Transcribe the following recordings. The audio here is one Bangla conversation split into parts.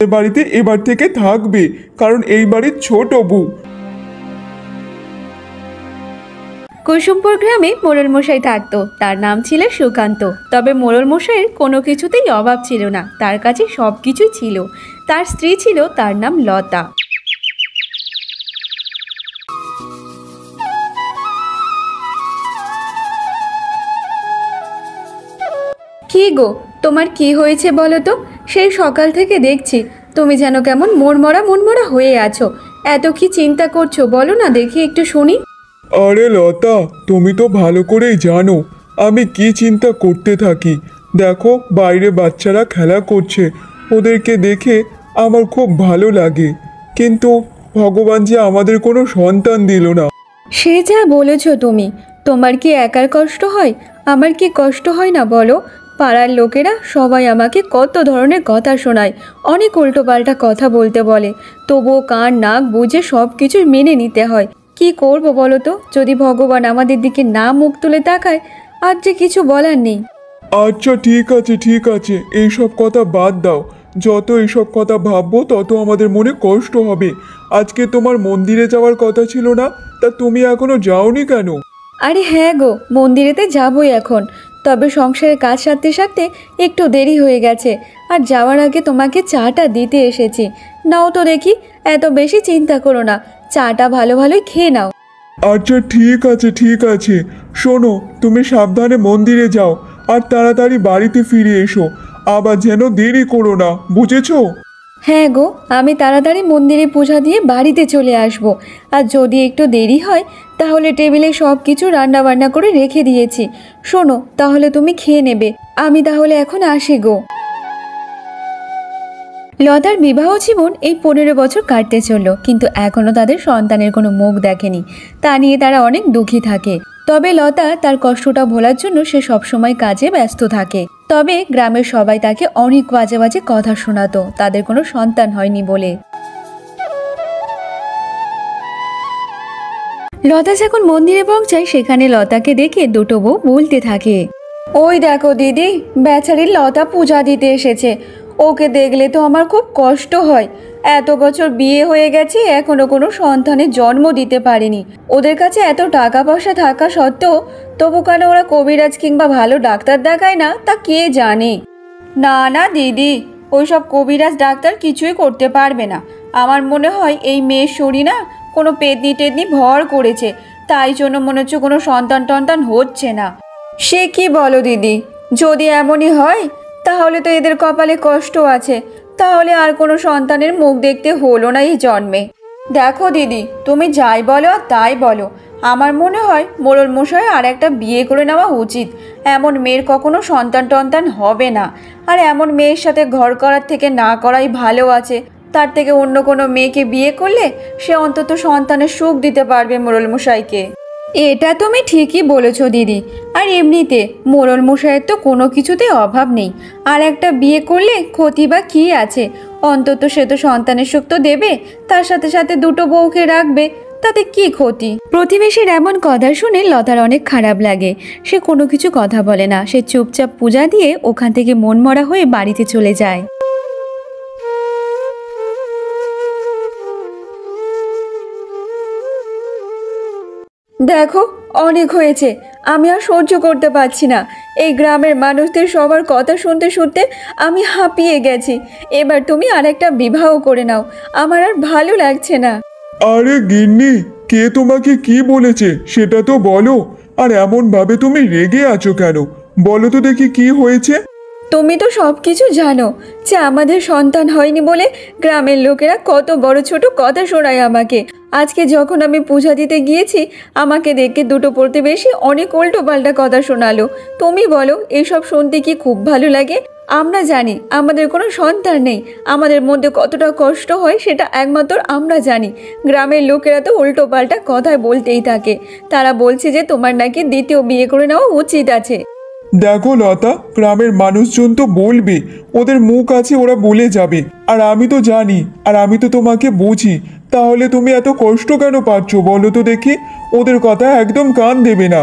এ বাড়িতে এবার থেকে থাকবে, কারণ এই বাড়ির ছোট বউ। কুসুমপুর গ্রামে মোড়ল মশাই থাকতো। তার নাম ছিল সুকান্ত। তবে মোড়ল মশাইয়ের কোনো কিছুতেই অভাব ছিল না, তার কাছে সব কিছুই ছিল। তার স্ত্রী ছিল, তার নাম লতা। কি গো, তোমার কি হয়েছে বলো তো? সেই সকাল থেকে দেখছি তুমি যেন কেমন মনমরা হয়ে আছো। এত কি চিন্তা করছো বলো না দেখি, একটু শুনি। আরে লতা, তুমি তো ভালো করেই জানো আমি কি চিন্তা করতে থাকি। দেখো, বাইরে বাচ্চারা খেলা করছে, ওদেরকে দেখে আমার খুব ভালো লাগে। কিন্তু ভগবান যে আমাদের কোনো সন্তান দিল না। সে যা বলেছো তুমি। তোমার কি একার কষ্ট হয়? আমার কি কষ্ট হয় না বলো? পাড়ার লোকেরা সবাই আমাকে কত ধরনের কথা শোনায়, অনেক উল্টোপাল্টা কথা বলতে বলে। তবুও কান নাক বুঝে সব কিছু মেনে নিতে হয়। কি করব বলো তো? যদি ভগবান আমাদের দিকে না মুখ তুলে তাকায়, আর যে কিছু বলার নেই। আচ্ছা ঠিক আছে ঠিক আছে, এইসব কথা বাদ দাও। যত এইসব কথা ভাববো তত আমাদের মনে কষ্ট হবে। আজকে তোমার মন্দিরে যাওয়ার কথা ছিল না, তা তুমি এখনো যাওনি কেন? আরে হ্যাঁ গো, মন্দিরেতে যাবই এখন। তবে সংসারের কাজ সারতে সারতে একটু দেরি হয়ে গেছে। আর যাওয়ার আগে তোমাকে চাটা দিতে এসেছি। নাও তো দেখি, এত বেশি চিন্তা করো না, চাটা ভালো ভালোই খেয়ে নাও। আচ্ছা ঠিক আছে ঠিক আছে, শোনো, তুমি সাবধানে মন্দিরে যাও আর তাড়াতাড়ি বাড়িতে ফিরে এসো। আবার যেন দেরি করো না, বুঝেছো? হ্যাঁ গো, আমি তাড়াতাড়ি মন্দিরে পূজা দিয়ে বাড়িতে চলে আসব। আর যদি একটু দেরি হয় তাহলে টেবিলে সব কিছু রান্না বান্না করে রেখে দিয়েছি। শোনো, তাহলে তুমি খেয়ে নেবে। আমি তাহলে এখন আসি গো। লতার বিবাহ জীবন এই 15 বছর কাটতে চলল, কিন্তু এখনও তাদের সন্তানের কোনো মুখ দেখেনি। তা নিয়ে তারা অনেক দুঃখী থাকে। তবে লতা তার কষ্টটা ভোলার জন্য সে সবসময় কাজে ব্যস্ত থাকে। তবে গ্রামের সবাই তাকে অনেক বাজে বাজে কথা শোনাতো, তাদের কোনো সন্তান হয়নি বলে। লতা যখন মন্দিরে পৌঁছায়, সেখানে লতাকে দেখে দুটো বউ বলতে থাকে, ওই দেখো দিদি, বেচারির লতা পূজা দিতে এসেছে। ওকে দেখলে তো আমার খুব কষ্ট হয়। এত বছর বিয়ে হয়ে গেছে, এখনো কোনো সন্তানের জন্ম দিতে পারেনি। ওদের কাছে এত টাকা পয়সা থাকা সত্ত্বেও তবু কেন ওরা কবিরাজ কিংবা ভালো ডাক্তার দেখায় না, তা কে জানে। না না দিদি, ওইসব কবিরাজ ডাক্তার কিছুই করতে পারবে না। আমার মনে হয় এই মেয়ের শরীর না কোনো পেতনি টেতনি ভর করেছে, তাই জন্য মনে হচ্ছে কোনো সন্তান টন্তান হচ্ছে না। সে কি বলো দিদি? যদি এমনই হয় তাহলে তো এদের কপালে কষ্ট আছে। তাহলে আর কোনো সন্তানের মুখ দেখতে হলো না এই জন্মে। দেখো দিদি, তুমি যাই বলো আর তাই বলো, আমার মনে হয় মোড়ল মশাই আর একটা বিয়ে করে নেওয়া উচিত। এমন মেয়ের কখনো সন্তান টন্তান হবে না। আর এমন মেয়ের সাথে ঘর করার থেকে না করাই ভালো আছে। তার থেকে অন্য কোনো মেয়েকে বিয়ে করলে সে অন্তত সন্তানের সুখ দিতে পারবে মোড়ল মশাইকে। এটা তুমি ঠিকই বলেছো দিদি। আর এমনিতে মোড়ল মশাইয়ের তো কোনো কিছুতে অভাব নেই। আর একটা বিয়ে করলে ক্ষতি বা কী আছে? অন্তত সে তো সন্তানের সুখ তো দেবে, তার সাথে সাথে দুটো বউকে রাখবে, তাতে কি ক্ষতি? প্রতিবেশীর এমন কথা শুনে লতার অনেক খারাপ লাগে। সে কোনো কিছু কথা বলে না, সে চুপচাপ পূজা দিয়ে ওখান থেকে মনমরা হয়ে বাড়িতে চলে যায়। দেখো, অনেক হয়েছে, আমি আর সহ্য করতে পারছি না। এই গ্রামের মানুষদের সবার কথা শুনতে শুনতে আমি হাঁপিয়ে গেছি। এবার তুমি আরেকটা বিবাহ করে নাও, আমার আর ভালো লাগছে না। আরে গিন্নি, কে তোমাকে কি বলেছে সেটা তো বলো। আর এমন ভাবে তুমি রেগে আছো কেন? বলো তো দেখি কি হয়েছে। তুমি তো সব কিছু জানো যে আমাদের সন্তান হয়নি বলে গ্রামের লোকেরা কত বড় ছোট কথা শোনায় আমাকে। আজকে যখন আমি পূজা দিতে গিয়েছি, আমাকে দেখে দুটো প্রতিবেশী অনেক উল্টো পাল্টা কথা শোনালো। তুমি বলো, এসব শুনতে কি খুব ভালো লাগে? আমরা জানি আমাদের কোনো সন্তান নেই, আমাদের মধ্যে কতটা কষ্ট হয় সেটা একমাত্র আমরা জানি। গ্রামের লোকেরা তো উল্টো পাল্টা কথায় বলতেই থাকে। তারা বলছে যে তোমার নাকি দ্বিতীয় বিয়ে করে নেওয়া উচিত আছে। দেখো লতা, গ্রামের মানুষজন তো বলবে, ওদের মুখ আছে, ওরা বলে যাবে। আর আমি তো জানি, আর আমি তো তোমাকে বুঝি। তাহলে তুমি এত কষ্ট কেন পাচ্ছ বলো তো দেখি? ওদের কথা একদম কান দেবে না।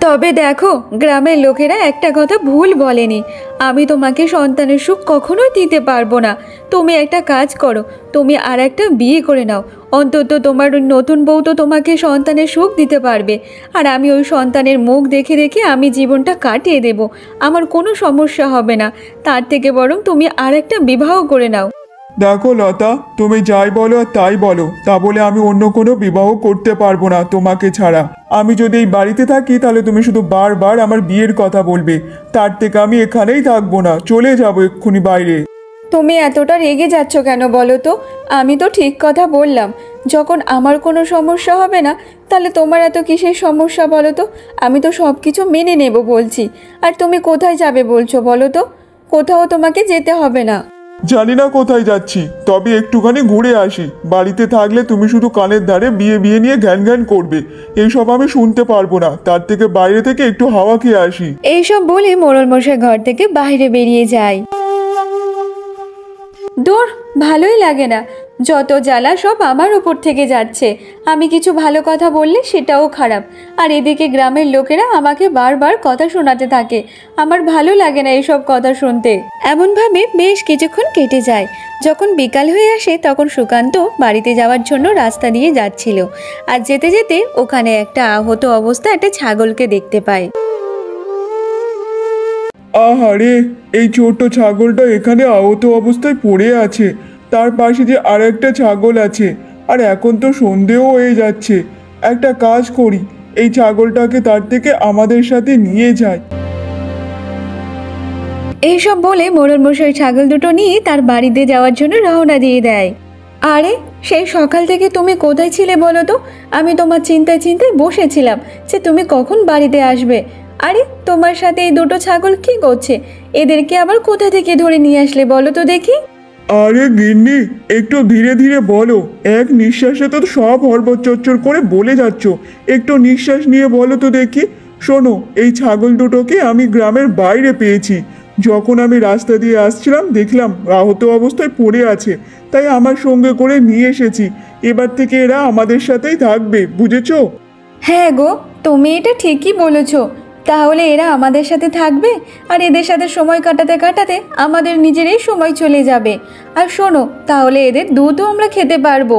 তবে দেখো, গ্রামের লোকেরা একটা কথা ভুল বলেনি। আমি তোমাকে সন্তানের সুখ কখনোই দিতে পারবো না। তুমি একটা কাজ করো, তুমি আর একটা বিয়ে করে নাও। অন্তত তোমার ওই নতুন বউ তো তোমাকে সন্তানের সুখ দিতে পারবে, আর আমি ওই সন্তানের মুখ দেখে দেখে আমি জীবনটা কাটিয়ে দেব। আমার কোনো সমস্যা হবে না। তার থেকে বরং তুমি আর একটা বিবাহ করে নাও। দেখো লতা, তুমি যাই বলো আর তাই বলো, তা বলে আমি অন্য কোনো বিবাহ করতে পারবো না তোমাকে ছাড়া। আমি যদি এই বাড়িতে থাকি তাহলে তুমি শুধু বারবার আমার বিয়ের কথা বলবে। তার থেকে আমি এখানেই থাকবো না, চলে যাবো এক্ষুনি বাইরে। তুমি এতটা রেগে যাচ্ছ কেন বলো তো? আমি তো ঠিক কথা বললাম। যখন আমার কোনো সমস্যা হবে না, তাহলে তোমার এত কিসের সমস্যা বলো তো? আমি তো সব কিছু মেনে নেব বলছি। আর তুমি কোথায় যাবে বলছো বলো তো? কোথাও তোমাকে যেতে হবে না। জানি না কোথায় যাচ্ছি, তবে একটুখানি ঘুরে আসি। বাড়িতে থাকলে তুমি শুধু কানের ধারে বিয়ে বিয়ে নিয়ে ঘ্যান ঘ্যান করবে, এইসব আমি শুনতে পারবো না। তার থেকে বাইরে থেকে একটু হাওয়া খেয়ে আসি। এইসব বলে মোড়ল মশাই ঘর থেকে বাইরে বেরিয়ে যায়। দূর, ভালোই লাগে না। যত জ্বালা সব আমার উপর থেকে যাচ্ছে। আমি কিছু ভালো কথা বললে সেটাও খারাপ। আর এদিকে গ্রামের লোকেরা আমাকে বারবার কথা শোনাতে থাকে। আমার ভালো লাগে না এসব কথা শুনতে। এমনভাবে বেশ কিছুক্ষণ কেটে যায়। যখন বিকাল হয়ে আসে তখন সুকান্ত বাড়িতে যাওয়ার জন্য রাস্তা দিয়ে যাচ্ছিল। আর যেতে যেতে ওখানে একটা আহত অবস্থায় একটা ছাগলকে দেখতে পায়। আহারে, এই ছোট্ট ছাগলটা এখানে আহত অবস্থায় পড়ে আছে। তার পাশে যে আর একটা ছাগল আছে, আর এখন তো সন্ধেও হয়ে যাচ্ছে। একটা কাজ করি, এই ছাগলটাকে তার থেকে আমাদের সাথে নিয়ে যাই। এইসব বলে মোড়ল মশাই ছাগল দুটো নিয়ে তার বাড়িতে যাওয়ার জন্য রওনা দিয়ে দেয়। আরে, সেই সকাল থেকে তুমি কোথায় ছিলে বলো তো? আমি তোমার চিন্তায় চিন্তায় বসেছিলাম যে তুমি কখন বাড়িতে আসবে। আরে, তোমার সাথে এই দুটো ছাগল কি করছে? এদেরকে আবার কোথা থেকে ধরে নিয়ে আসলে বলো তো দেখি। আরে গিন্নি, একটু ধীরে ধীরে বলো। এক নিঃশ্বাসে তো সব হড়বড় চচ্চর করে বলে যাচ্ছ। একটু নিঃশ্বাস নিয়ে বলো তো দেখি। শোনো, এই ছাগল দুটোকে আমি গ্রামের বাইরে পেয়েছি। যখন আমি রাস্তা দিয়ে আসছিলাম দেখলাম আহত অবস্থায় পড়ে আছে, তাই আমার সঙ্গে করে নিয়ে এসেছি। এবার থেকে এরা আমাদের সাথেই থাকবে, বুঝেছো? হ্যাঁ গো, তুমি এটা ঠিকই বলেছ। তাহলে এরা আমাদের সাথে থাকবে, আর এদের সাথে সময় কাটাতে কাটাতে আমাদের নিজেরই সময় চলে যাবে। আর শোনো, তাহলে এদের দুধও আমরা খেতে পারবো।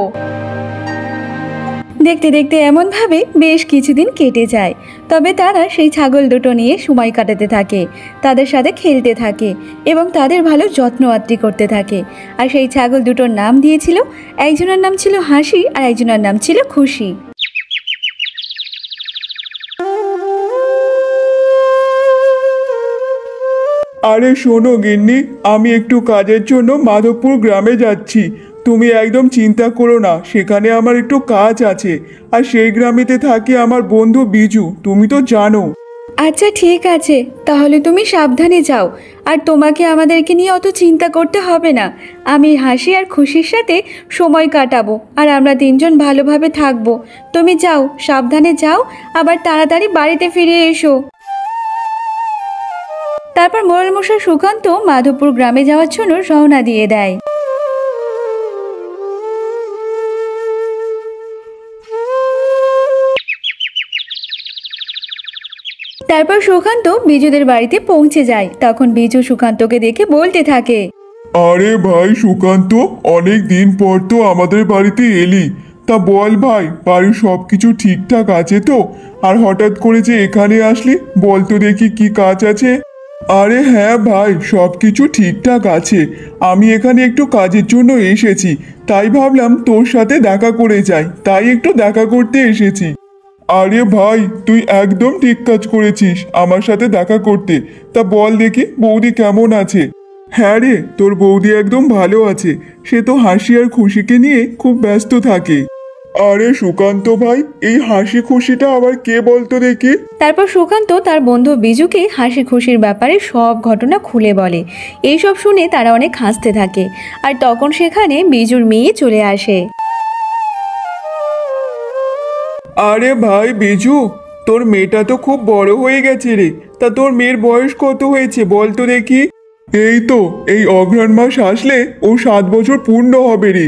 দেখতে দেখতে এমনভাবে বেশ কিছুদিন কেটে যায়। তবে তারা সেই ছাগল দুটো নিয়ে সময় কাটাতে থাকে, তাদের সাথে খেলতে থাকে এবং তাদের ভালো যত্ন আত্তি করতে থাকে। আর সেই ছাগল দুটোর নাম দিয়েছিল, একজনের নাম ছিল হাসি আর একজনের নাম ছিল খুশি। আরে শোনো গিন্নি, আমি একটু কাজের জন্য মাধবপুর গ্রামে যাচ্ছি। তুমি একদম চিন্তা করো না, সেখানে আমার একটু কাজ আছে। আর সেই গ্রামেতে থাকে আমার বন্ধু বিজু, তুমি তো জানো। আচ্ছা ঠিক আছে, তাহলে তুমি সাবধানে যাও। আর তোমাকে আমাদেরকে নিয়ে অত চিন্তা করতে হবে না। আমি হাসি আর খুশির সাথে সময় কাটাবো, আর আমরা তিনজন ভালোভাবে থাকবো। তুমি যাও, সাবধানে যাও, আবার তাড়াতাড়ি বাড়িতে ফিরে এসো। তারপর মোড়ল মশাই সুকান্ত মাধবপুর গ্রামে যাওয়ার জন্য রওনা দিয়ে দেয়। তারপর সুকান্ত বিজুদের বাড়িতে পৌঁছে যায়। তখন বিজু সুকান্তকে দেখে বলতে থাকে, আরে ভাই সুকান্ত, অনেক দিন পর তো আমাদের বাড়িতে এলি। তা বল ভাই, বাড়ির সব কিছু ঠিকঠাক আছে তো? আর হঠাৎ করে যে এখানে আসলি, বল তো দেখি কি কাজ আছে? আরে হ্যাঁ ভাই, সব কিছু ঠিকঠাক আছে। আমি এখানে একটু কাজের জন্য এসেছি, তাই ভাবলাম তোর সাথে দেখা করে যাই, তাই একটু দেখা করতে এসেছি। আরে ভাই, তুই একদম ঠিক কাজ করেছিস আমার সাথে দেখা করতে। তা বল দেখি, বৌদি কেমন আছে? হ্যাঁ রে, তোর বৌদি একদম ভালো আছে। সে তো হাসি আর খুশিকে নিয়ে খুব ব্যস্ত থাকে। আরে সুকান্ত ভাই, এই হাসি খুশিটা আবার কে বলতো দেখি? তারপর সুকান্ত তার বন্ধু বিজুকে হাসি খুশির ব্যাপারে সব ঘটনা খুলে বলে। এইসব শুনে তারা অনেক হাসতে থাকে। আর তখন সেখানে বিজুর মেয়ে চলে আসে। আরে ভাই বিজু, তোর মেয়েটা তো খুব বড় হয়ে গেছে রে। তা তোর মেয়ের বয়স কত হয়েছে বল তো দেখি? এই তো, এই অঘ্রাণ মাস আসলে ও 7 বছর পূর্ণ হবে রে।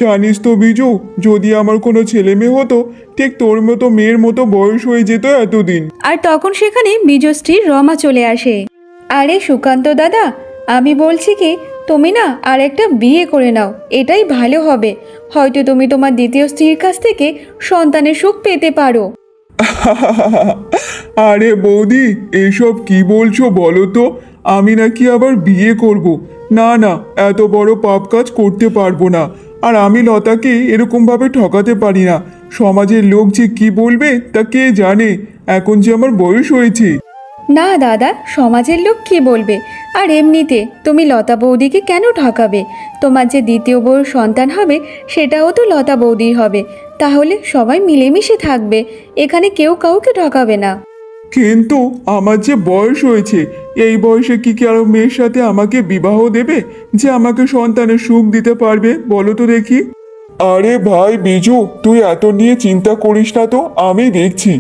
জানিস তো বিজু, যদি আমার কোনো ছেলে মেয়ে হতো ঠিক তোর মতো মেয়ের মতো বয়স হয়ে যেত এতদিন। আর তখন সেখানে বিজয় স্ত্রী রমা চলে আসে। আরে সুকান্ত দাদা, আমি বলছি কি, তুমি না আর একটা বিয়ে করে নাও, এটাই ভালো হবে। হয়তো তুমি তোমার দ্বিতীয় স্ত্রীর কাছ থেকে সন্তানের সুখ পেতে পারো। আরে বৌদি, এসব কি বলছো বলো তো? আমি নাকি আবার বিয়ে করব? না না, এত বড় পাপ কাজ করতে পারবো না। আর আমি লতাকে এরকমভাবে ঠকাতে পারি না। সমাজের লোক যে কি বলবে তা কে জানে, এখন যে আমার বয়স হয়েছে। না দাদা, সমাজের লোক কি বলবে? আর এমনিতে তুমি লতা বৌদিকে কেন ঠকাবে? তোমার যে দ্বিতীয় বউর সন্তান হবে সেটাও তো লতা বৌদির হবে। তাহলে সবাই মিলেমিশে থাকবে, এখানে কেউ কাউকে ঠকাবে না। কিন্তু আমার যে বয়স হয়েছে, এই বয়সে কি কারো মেয়ের সাথে আমাকে বিবাহ দেবে যে আমাকে সন্তানের সুখ দিতে পারবে? বলো তো দেখি। আরে ভাই বিজু, তুই এত নিয়ে চিন্তা করিস না তো, আমি দেখছি।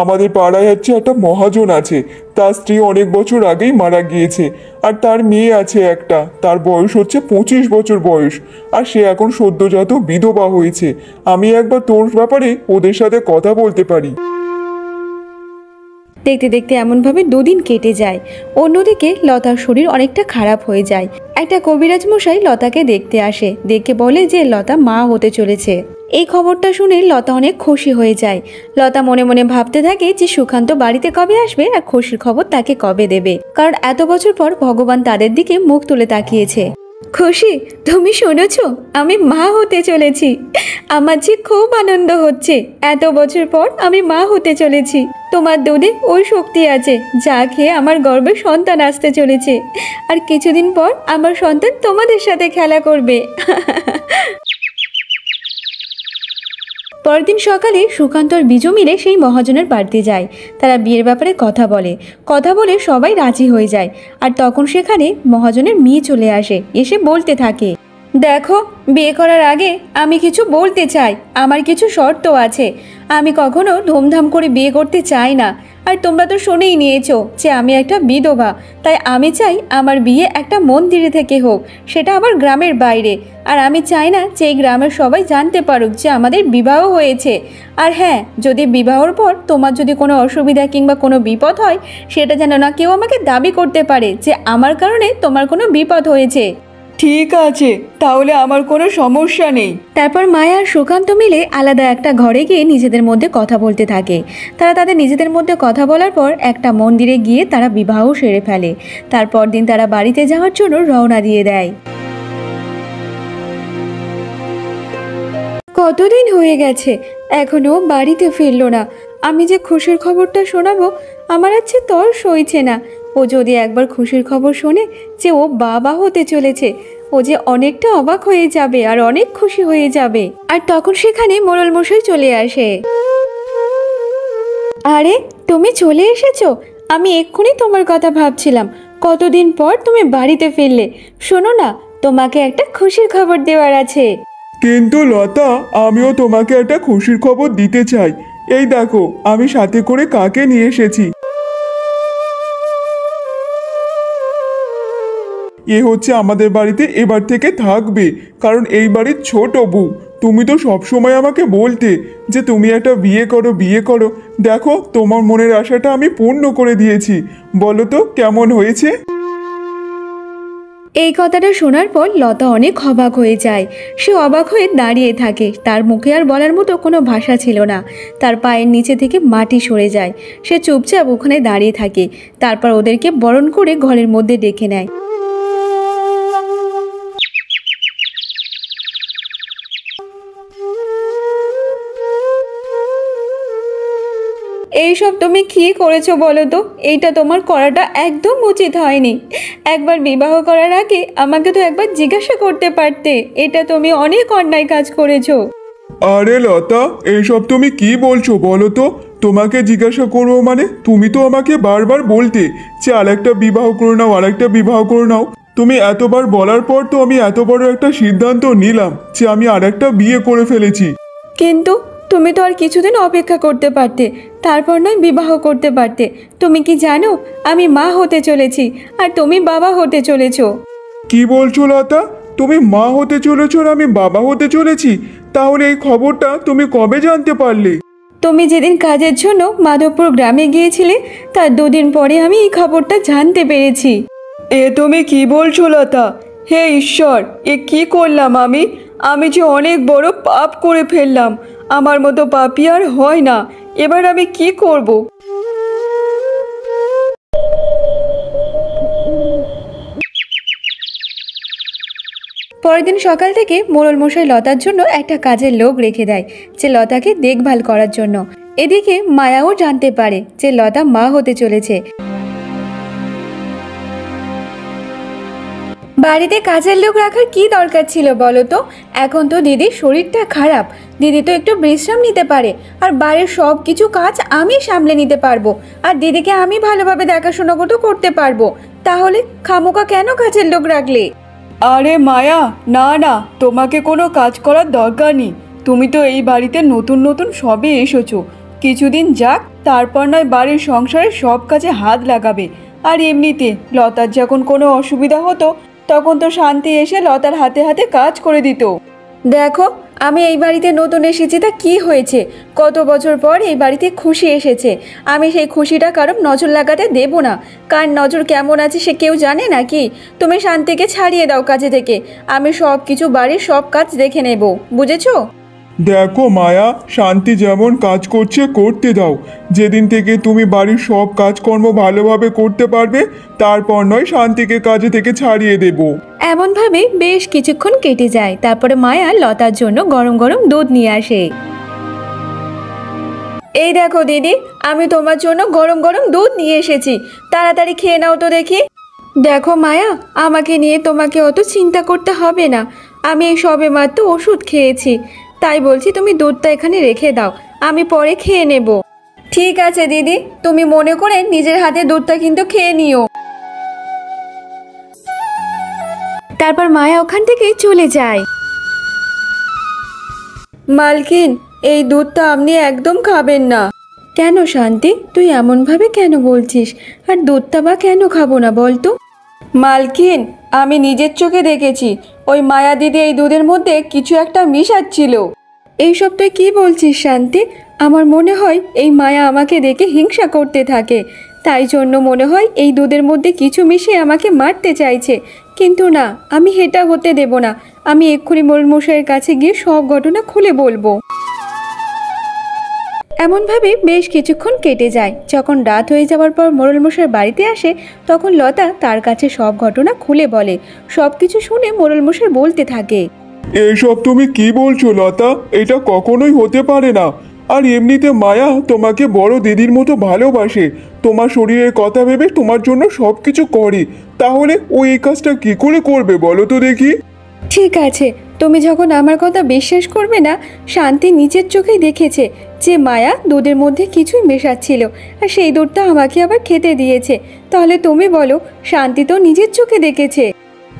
আমাদের পাড়ায় হচ্ছে একটা মহাজন আছে, তার স্ত্রী অনেক বছর আগেই মারা গিয়েছে। আর তার মেয়ে আছে একটা, তার বয়স হচ্ছে 25 বছর বয়স। আর সে এখন সদ্যজাত বিধবা হয়েছে। আমি একবার তোর ব্যাপারে ওদের সাথে কথা বলতে পারি। দেখতে দেখতে এমনভাবে দুদিন কেটে যায়। অন্যদিকে লতার শরীর অনেকটা খারাপ হয়ে যায়। একটা কবিরাজ মশাই লতাকে দেখতে আসে, দেখে বলে যে লতা মা হতে চলেছে। এই খবরটা শুনে লতা অনেক খুশি হয়ে যায়। লতা মনে মনে ভাবতে থাকে যে সুকান্ত বাড়িতে কবে আসবে আর খুশির খবর তাকে কবে দেবে, কারণ এত বছর পর ভগবান তাদের দিকে মুখ তুলে তাকিয়েছে। খুশি, তুমি শুনেছো? আমি মা হতে চলেছি। আমার যে খুব আনন্দ হচ্ছে, এত বছর পর আমি মা হতে চলেছি। তোমার দুধে ওই শক্তি আছে যা খেয়ে আমার গর্ভে সন্তান আসতে চলেছে। আর কিছুদিন পর আমার সন্তান তোমাদের সাথে খেলা করবে। পরদিন সকালে সুকান্ত আর বিজু মিলে সেই মহাজনের বাড়িতে যায়। তারা বিয়ের ব্যাপারে কথা বলে সবাই রাজি হয়ে যায়। আর তখন সেখানে মহাজনের মেয়ে চলে আসে, এসে বলতে থাকে, দেখো, বিয়ে করার আগে আমি কিছু বলতে চাই। আমার কিছু শর্ত আছে। আমি কখনো ধুমধাম করে বিয়ে করতে চাই না। আর তোমরা তো শুনেই নিয়েছো যে আমি একটা বিধবা, তাই আমি চাই আমার বিয়ে একটা মন্দিরে থেকে হোক, সেটা আবার গ্রামের বাইরে। আর আমি চাই না যে এই গ্রামের সবাই জানতে পারুক যে আমাদের বিবাহ হয়েছে। আর হ্যাঁ, যদি বিবাহর পর তোমার যদি কোনো অসুবিধা কিংবা কোনো বিপদ হয়, সেটা যেন না কেউ আমাকে দাবি করতে পারে যে আমার কারণে তোমার কোনো বিপদ হয়েছে। ঠিক আছে, তাহলে আমার কোনো সমস্যা নেই। তারপর মায়া আর সুকান্ত মিলে আলাদা একটা ঘরে গিয়ে নিজেদের মধ্যে কথা বলতে থাকে। তারা তাদের নিজেদের মধ্যে কথা বলার পর একটা মন্দিরে গিয়ে তারা বিবাহ সেরে ফেলে। তারপর দিন তারা বাড়িতে যাওয়ার জন্য রওনা দিয়ে দেয়। কতদিন হয়ে গেছে, এখনো বাড়িতে ফিরলো না। আমি যে খুশির খবরটা শোনাবো, আমার আছে তর সইছে না। ও যদি একবার খুশির খবর শোনে যে ও বাবা হতে চলেছে, ও যে অনেকটা অবাক হয়ে যাবে আর অনেক খুশি হয়ে যাবে। আর তখন সেখানে মোড়ল মশাই চলে আসে। আরে, তুমি চলে এসেছো? আমি এক্ষুনি তোমার কথা ভাবছিলাম। কতদিন পর তুমি বাড়িতে ফিরলে। শোনো না, তোমাকে একটা খুশির খবর দেওয়ার আছে। কিন্তু লতা, আমিও তোমাকে একটা খুশির খবর দিতে চাই। এই দেখো, আমি সাথে করে কাকে নিয়ে এসেছি। এ হচ্ছে আমাদের বাড়িতে এবার থেকে থাকবে, কারণ এই বাড়ির ছোট বউ। তুমি তো সবসময় আমাকে বলতে যে তুমি একটা বিয়ে করো, বিয়ে করো। দেখো, তোমার মনের আশাটা আমি পূর্ণ করে দিয়েছি। বলো তো কেমন হয়েছে? এই কথাটা শোনার পর লতা অনেক অবাক হয়ে যায়। সে অবাক হয়ে দাঁড়িয়ে থাকে। তার মুখে আর বলার মতো কোনো ভাষা ছিল না। তার পায়ের নিচে থেকে মাটি সরে যায়। সে চুপচাপ ওখানে দাঁড়িয়ে থাকে। তারপর ওদেরকে বরণ করে ঘরের মধ্যে ডেকে নেয়। এইসব তুমি কি করেছো বলো তো? এইটা তোমার করাটা একদম উচিত হয়নি। একবার বিবাহ করার আগে আমাকে তো একবার জিজ্ঞাসা করতে পারতে। এটা তুমি অনেক অন্যায় কাজ করেছো। আরে লতা, এইসব তুমি কি বলছো বলো তো? তোমাকে জিজ্ঞাসা করবো মানে? তুমি তো আমাকে বারবার বলতে যে আরেকটা বিবাহ করে নাও, আরেকটা বিবাহ করে নাও। তুমি এতবার বলার পর তো আমি এত বড় একটা সিদ্ধান্ত নিলাম যে আমি আরেকটা বিয়ে করে ফেলেছি। কিন্তু তুমি তো আর কিছুদিন অপেক্ষা করতে পারতে, তারপর নয় বিবাহ করতে পারতে। তুমি কি জানো আমি মা হতে চলেছি আর তুমি বাবা হতে চলেছো? কি বলছো লতা? তুমি মা হতে চলেছ আর আমি বাবা হতে চলেছি? তাহলে এই খবরটা তুমি কবে জানতে পারলে? তুমি যেদিন কাজের জন্য মাধবপুর গ্রামে গিয়েছিলে তার 2 দিন পরে আমি এই খবরটা জানতে পেরেছি। এ তুমি কি বলছো লতা? হে ঈশ্বর, এ কি করলাম আমি? আমি যে অনেক বড় পাপ করে ফেললাম। আমার মতো পাপী আর হয় না। এবার আমি কি করব? পরের দিন সকাল থেকে মোড়ল মশাই লতার জন্য একটা কাজের লোক রেখে দেয় যে লতাকে দেখভাল করার জন্য। এদিকে মায়াও জানতে পারে যে লতা মা হতে চলেছে। বাড়িতে কাজের লোক রাখার কি দরকার ছিল বলো তো? এখন তো দিদির শরীরটা খারাপ, দিদি তো একটু বিশ্রাম নিতে পারে, আর বাড়ির সব কিছু কাজ আমি সামলে নিতে পারবো, আর দিদিকে আমি ভালোভাবে দেখাশোনা করতে পারবো। তাহলে খামোকা কেন কাজের লোক রাখলে? আরে মায়া, না না, তোমাকে কোনো কাজ করার দরকার নেই। তুমি তো এই বাড়িতে নতুন নতুন সবে এসেছো। কিছুদিন যাক, তারপর নয় বাড়ির সংসারের সব কাজে হাত লাগাবে। আর এমনিতে লতার যখন কোনো অসুবিধা হতো তখন তো শান্তি এসে লতার হাতে হাতে কাজ করে দিত। দেখো, আমি এই বাড়িতে নতুন এসেছি, তা কি হয়েছে? কত বছর পর এই বাড়িতে খুশি এসেছে, আমি সেই খুশিটা কারোর নজর লাগাতে দেব না। কার নজর কেমন আছে সে কেউ জানে নাকি? তুমি শান্তিকে ছাড়িয়ে দাও কাজে থেকে, আমি সব কিছু বাড়ির সব কাজ দেখে নেব, বুঝেছো? দেখো মায়া, শান্তি যেমন কাজ করছে করতে দাও। যেদিন থেকে তুমি বাড়ির সব কাজকর্ম ভালোভাবে করতে পারবে তারপর নয় শান্তিকে কাজে থেকে ছাড়িয়ে দেব। এমনভাবে বেশ কিছুক্ষণ কেটে যায়। তারপরে মায়া লতার জন্য গরম গরম দুধ নিয়ে আসে। এই দেখো দিদি, আমি তোমার জন্য গরম গরম দুধ নিয়ে এসেছি, তাড়াতাড়ি খেয়ে নাও তো দেখি। দেখো মায়া, আমাকে নিয়ে তোমাকে অত চিন্তা করতে হবে না, আমি এই সবে মাত্র ওষুধ খেয়েছি, তাই বলছি তুমি দুধটা এখানে রেখে দাও, আমি পরে খেয়ে নেব। ঠিক আছে দিদি, তুমি মনে করে নিজের হাতে দুধটা কিন্তু খেয়ে নিও। তারপর মায়া ওখান থেকে চলে যায়। মালকিন, এই দুধটা আপনি একদম খাবেন না। কেন শান্তি, তুই এমনভাবে কেন বলছিস? আর দুধটা বা কেন খাবো না বলতো? মালকিন, আমি নিজের চোখে দেখেছি ওই মায়া দিদি এই দুধের মধ্যে কিছু একটা মিশাচ্ছিল। এইসব তুই কি বলছিস শান্তি? আমার মনে হয় এই মায়া আমাকে দেখে হিংসা করতে থাকে, তাই জন্য মনে হয় এই দুধের মধ্যে কিছু মিশিয়ে আমাকে মারতে চাইছে। কিন্তু না, আমি এটা হতে দেব না, আমি এক্ষুনি মোড়ল মশাইয়ের কাছে গিয়ে সব ঘটনা খুলে বলবো। এমনভাবে বেশ কিছুক্ষণ কেটে যায়। যখন রাত হয়ে যাওয়ার পর মোড়ল মশাই বাড়িতে আসে তখন লতা তার কাছে সব ঘটনা খুলে বলে। সব কিছু শুনে মোড়ল মশাই বলতে থাকে, এইসব তুমি কি বলছো লতা? এটা কখনোই হতে পারে না। আর এমনিতে মায়া তোমাকে বড় দিদির মতো ভালোবাসে, তোমার শরীরের কথা ভেবে তোমার জন্য সব কিছু করে, তাহলে ও এই কাজটা কি করে করবে বলো তো দেখি? ঠিক আছে, তুমি যখন আমার কথা বিশ্বাস করবে না, শান্তি নিজের চোখেই দেখেছে যে মায়া দুধের মধ্যে কিছুই মেশাচ্ছিল, আর সেই দুধটা আমাকে আবার খেতে দিয়েছে, তাহলে তুমি বলো, শান্তি তো নিজের চোখে দেখেছে।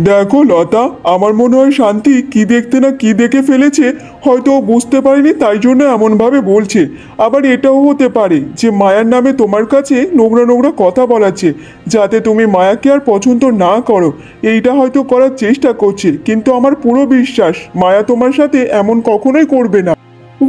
দেখো লতা, আমার মনে হয় শান্তি কি দেখতে না কি দেখে ফেলেছে, হয়তো ও বুঝতে পারেনি তাই জন্য এমনভাবে বলছে। আবার এটাও হতে পারে যে মায়ার নামে তোমার কাছে নোংরা নোংরা কথা বলাচ্ছে যাতে তুমি মায়াকে আর পছন্দ না করো। এইটা হয়তো করার চেষ্টা করছে, কিন্তু আমার পুরো বিশ্বাস মায়া তোমার সাথে এমন কখনোই করবে না।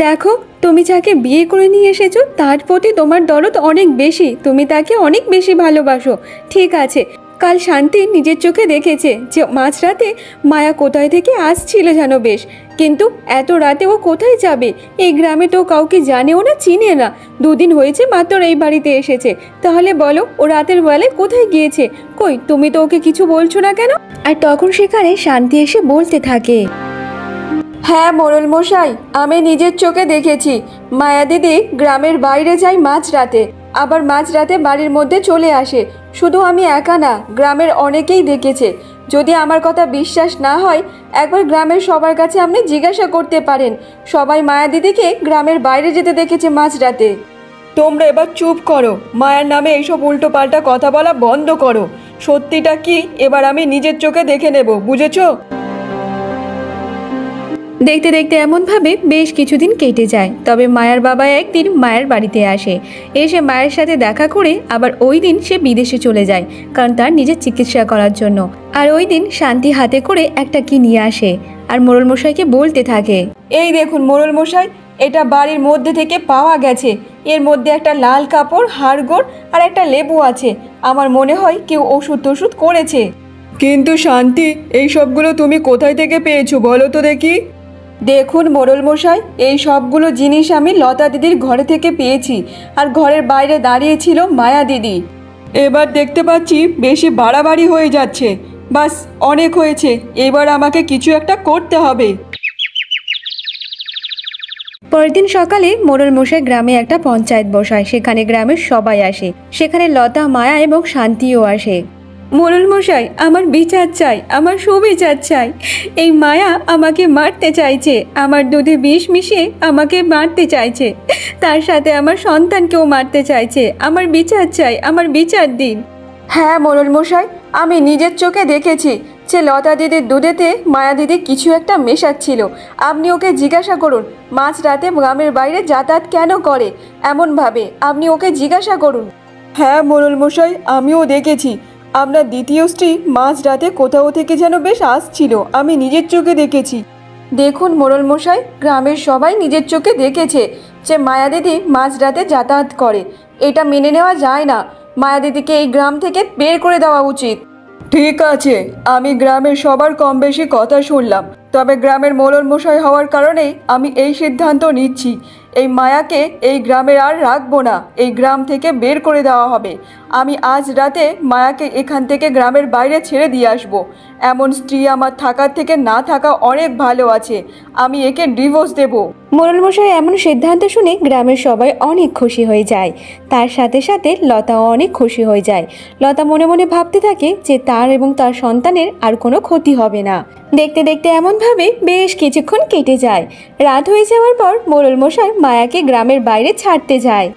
দেখো, তুমি যাকে বিয়ে করে নিয়ে এসেছো তার প্রতি তোমার দরদ অনেক বেশি, তুমি তাকে অনেক বেশি ভালোবাসো। ঠিক আছে, কাল শান্তি নিজের চোখে দেখেছে যে মাঝরাতে মায়া কোথায় থেকে আসছিল যেন বেশ, কিন্তু এত রাতে ও কোথায় যাবে? এই গ্রামে তো কাউকে জানেও না, চিনে না, 2 দিন হয়েছে মাত্র এই বাড়িতে এসেছে, তাহলে বলো ও রাতের বেলায় কোথায় গিয়েছে? কই, তুমি তো ওকে কিছু বলছো না কেন? আর তখন সেখানে শান্তি এসে বলতে থাকে, হ্যাঁ মোড়ল মশাই, আমি নিজের চোখে দেখেছি মায়া দিদি গ্রামের বাইরে যায় মাঝরাতে, আবার মাঝরাতে বাড়ির মধ্যে চলে আসে। শুধু আমি একা না, গ্রামের অনেকেই দেখেছে। যদি আমার কথা বিশ্বাস না হয় একবার গ্রামের সবার কাছে আপনি জিজ্ঞাসা করতে পারেন, সবাই মায়া দিদিকে গ্রামের বাইরে যেতে দেখেছে মাঝরাতে। তোমরা এবার চুপ করো, মায়ের নামে এইসব উল্টো পাল্টা কথা বলা বন্ধ করো। সত্যিটা কি এবার আমি নিজের চোখে দেখে নেব, বুঝেছো? দেখতে দেখতে এমনভাবে বেশ কিছুদিন কেটে যায়। তবে মায়ার বাবা একদিন মায়ের বাড়িতে আসে, এসে মায়ের সাথে দেখা করে আবার ওই দিন সে বিদেশে চলে যায়, কারণ তার নিজের চিকিৎসা করার জন্য। আর ওই দিন শান্তি হাতে করে একটা কি নিয়ে আসে আর মোড়ল মশাইকে বলতে থাকে, এই দেখুন মোড়ল মশাই, এটা বাড়ির মধ্যে থেকে পাওয়া গেছে। এর মধ্যে একটা লাল কাপড়, হাড়গোড় আর একটা লেবু আছে। আমার মনে হয় কেউ ওষুধ টষুধ করেছে। কিন্তু শান্তি, এই সবগুলো তুমি কোথায় থেকে পেয়েছো বলো তো দেখি? দেখুন মোড়ল মশাই, এই সবগুলো জিনিস আমি লতা দিদির ঘরে থেকে পেয়েছি। আর ঘরের বাইরে দাঁড়িয়েছিল মায়া দিদি। এবার দেখতে পাচ্ছি বেশি বাড়াবাড়ি হয়ে যাচ্ছে। বাস, অনেক হয়েছে, এবার আমাকে কিছু একটা করতে হবে। পরের দিন সকালে মোড়ল মশাই গ্রামে একটা পঞ্চায়েত বসায়। সেখানে গ্রামের সবাই আসে, সেখানে লতা, মায়া এবং শান্তিও আসে। মোড়ল মশাই, আমার বিচার চাই, আমার সুবিচার চাই। এই মায়া আমাকে মারতে চাইছে, আমার দুধে বিষ মিশিয়ে আমাকে মারতে চাইছে, তার সাথে আমার সন্তানকেও মারতে চাইছে। আমার বিচার চাই, আমার বিচার দিন। হ্যাঁ মোড়ল মশাই, আমি নিজের চোখে দেখেছি যে লতা দিদির দুধেতে মায়া দিদি কিছু একটা মেশাচ্ছিল। আপনি ওকে জিজ্ঞাসা করুন মাঝরাতে গ্রামের বাইরে যাতায়াত কেন করে এমনভাবে, আপনি ওকে জিজ্ঞাসা করুন। হ্যাঁ মোড়ল মশাই, আমিও দেখেছি আপনার দ্বিতীয় স্ত্রী মাঝরাতে কোথাও থেকে যেন বেশ আসছিল, আমি নিজের চোখে দেখেছি। দেখুন মোড়ল মশাই, গ্রামের সবাই নিজের চোখে দেখেছে যে মায়া দিদি মাঝরাতে যাতায়াত করে। এটা মেনে নেওয়া যায় না। মায়া দিদিকে এই গ্রাম থেকে বের করে দেওয়া উচিত। ঠিক আছে, আমি গ্রামের সবার কম বেশি কথা শুনলাম, তবে গ্রামের মোড়ল মশাই হওয়ার কারণেই আমি এই সিদ্ধান্ত নিচ্ছি, এই মায়াকে এই গ্রামের আর রাখবো না, এই গ্রাম থেকে বের করে দেওয়া হবে। আমি আজ রাতে মায়াকে এখান থেকে গ্রামের বাইরে ছেড়ে দিয়ে আসবো। এমন স্ত্রী আমার থাকার থেকে না থাকা অনেক ভালো আছে। আমি একে ডিভোর্স দেবো। মোড়ল মশাই এমন সিদ্ধান্ত শুনে গ্রামের সবাই অনেক খুশি হয়ে যায়। তার সাথে সাথে লতাও অনেক খুশি হয়ে যায়। লতা মনে মনে ভাবতে থাকে যে তার এবং তার সন্তানের আর কোনো ক্ষতি হবে না। দেখতে দেখতে এমনভাবে বেশ কিছুক্ষণ কেটে যায়। রাত হয়ে যাওয়ার পর মোড়ল মশাই মায়াকে গ্রামের বাইরে ছাড়তে যায়।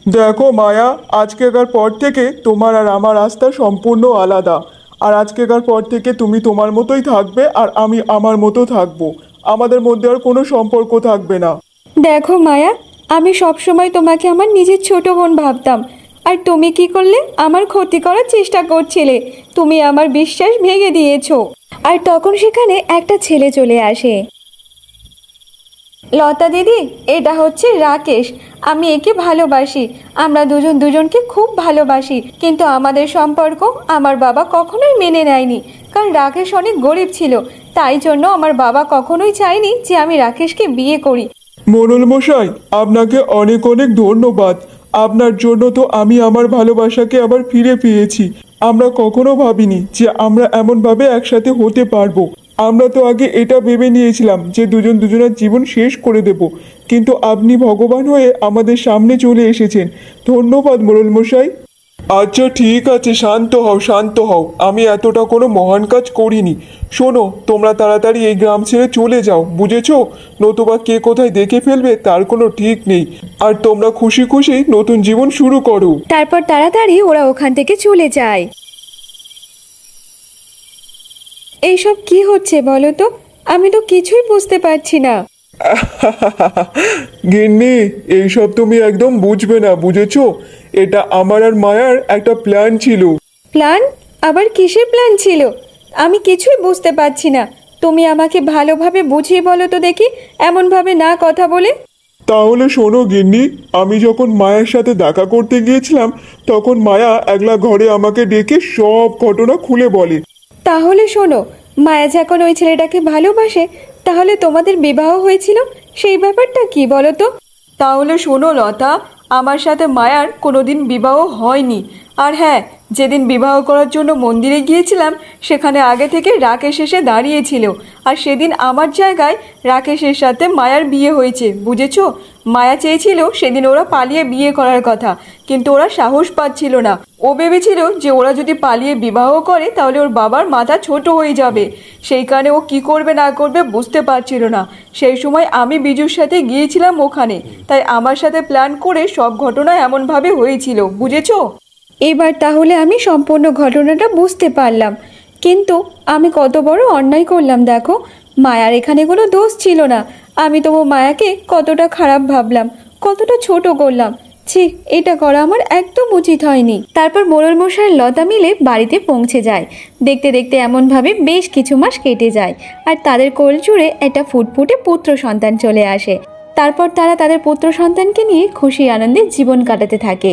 দেখো মায়া, আজকেকার পর থেকে তোমার আর আমার রাস্তা সম্পূর্ণ আলাদা। আর আজকেকার পর থেকে তুমি তোমার মতোই থাকবে আর আমি আমার মতো থাকবো। আমাদের মধ্যে আর কোনো সম্পর্ক থাকবে না। দেখো মায়া, আমি সবসময় তোমাকে আমার নিজের ছোট বোন ভাবতাম, আর তুমি কি করলে? আমার ক্ষতি করার চেষ্টা করছিলে। তুমি আমার বিশ্বাস ভেঙে দিয়েছো। আর তখন সেখানে একটা ছেলে চলে আসে। লতা দিদি, এটা হচ্ছে রাকেশ। আমি একে ভালোবাসি, আমরা দুজন দুজনকে খুব ভালোবাসি, কিন্তু আমাদের সম্পর্ক আমার বাবা কখনোই মেনে নেয়নি, কারণ রাকেশ অনেক গরিব ছিল। তাই জন্য আমার বাবা কখনোই চায়নি যে আমি রাকেশকে বিয়ে করি। মোড়ল মশাই, আপনাকে অনেক অনেক ধন্যবাদ। আপনার জন্য তো আমি আমার ভালোবাসাকে আবার ফিরে পেয়েছি। আমরা কখনো ভাবিনি যে আমরা এমনভাবে একসাথে হতে পারবো। আমরা তো আগে এটা ভেবে নিয়েছিলাম যে দুজন দুজনের জীবন শেষ করে দেব, কিন্তু আপনি ভগবান হয়ে আমাদের সামনে চলে এসেছেন। ধন্যবাদ মোড়ল মশাই। আচ্ছা ঠিক আছে, শান্ত হও শান্ত হও, আমি এতটা কোনো মহান কাজ করিনি। শোনো, তোমরা তাড়াতাড়ি এই গ্রাম ছেড়ে চলে যাও, বুঝেছো? নতুবা কে কোথায় দেখে ফেলবে তার কোনো ঠিক নেই। আর তোমরা খুশি খুশি নতুন জীবন শুরু করো। তারপর তাড়াতাড়ি ওরা ওখান থেকে চলে যায়। এইসব কি হচ্ছে বলো তো? আমি তো কিছুই বুঝতে পারছি না। গিন্নি, এইসব তুমি একদম বুঝবে না, বুঝেছো? এটা আমার আর মায়ার একটা প্ল্যান ছিল। প্ল্যান? আবার কিসের প্ল্যান ছিল? আমি কিছুই বুঝতে পারছি না। তুমি আমাকে ভালোভাবে বুঝিয়ে বলো তো দেখি, এমনভাবে না কথা বলে। তাহলে শোনো গিন্নি, আমি যখন মায়ের সাথে দেখা করতে গিয়েছিলাম তখন মায়া একলা ঘরে আমাকে ডেকে সব ঘটনা খুলে বলে। তাহলে শোনো, মায়া যখন ওই ছেলেটাকে ভালোবাসে, তাহলে তোমাদের বিবাহ হয়েছিল, সেই ব্যাপারটা কি বলো তো? তাহলে শোনো লতা, আমার সাথে মায়ার কোনোদিন বিবাহ হয়নি। আর হ্যাঁ, যেদিন বিবাহ করার জন্য মন্দিরে গিয়েছিলাম সেখানে আগে থেকে রাকেশ এসে দাঁড়িয়েছিল। আর সেদিন আমার জায়গায় রাকেশের সাথে মায়ার বিয়ে হয়েছে, বুঝেছো? মায়া চেয়েছিল সেদিন ওরা পালিয়ে বিয়ে করার কথা, কিন্তু ওরা সাহস পাচ্ছিল না। ও ভেবেছিল যে ওরা যদি পালিয়ে বিবাহ করে তাহলে ওর বাবার মাথা ছোট হয়ে যাবে। সেই কারণে ও কি করবে না করবে বুঝতে পারছিল না। সেই সময় আমি বিজুর সাথে গিয়েছিলাম ওখানে, তাই আমার সাথে প্ল্যান করে সব ঘটনা এমনভাবে হয়েছিল, বুঝেছো? এবার তাহলে আমি সম্পূর্ণ ঘটনাটা বুঝতে পারলাম। কিন্তু আমি কত বড় অন্যায় করলাম দেখো। মায়ার এখানে কোনো দোষ ছিল না। আমি তবু মায়াকে কতটা খারাপ ভাবলাম, কতটা ছোট করলাম। ছি, এটা করা আমার একদম উচিত হয়নি। তারপর মোড়ল মশাই লতা মিলে বাড়িতে পৌঁছে যায়। দেখতে দেখতে এমনভাবে বেশ কিছু মাস কেটে যায়, আর তাদের কোল জুড়ে একটা ফুটফুটে পুত্র সন্তান চলে আসে। তারপর তারা তাদের পুত্র সন্তানকে নিয়ে খুশি আনন্দে জীবন কাটাতে থাকে।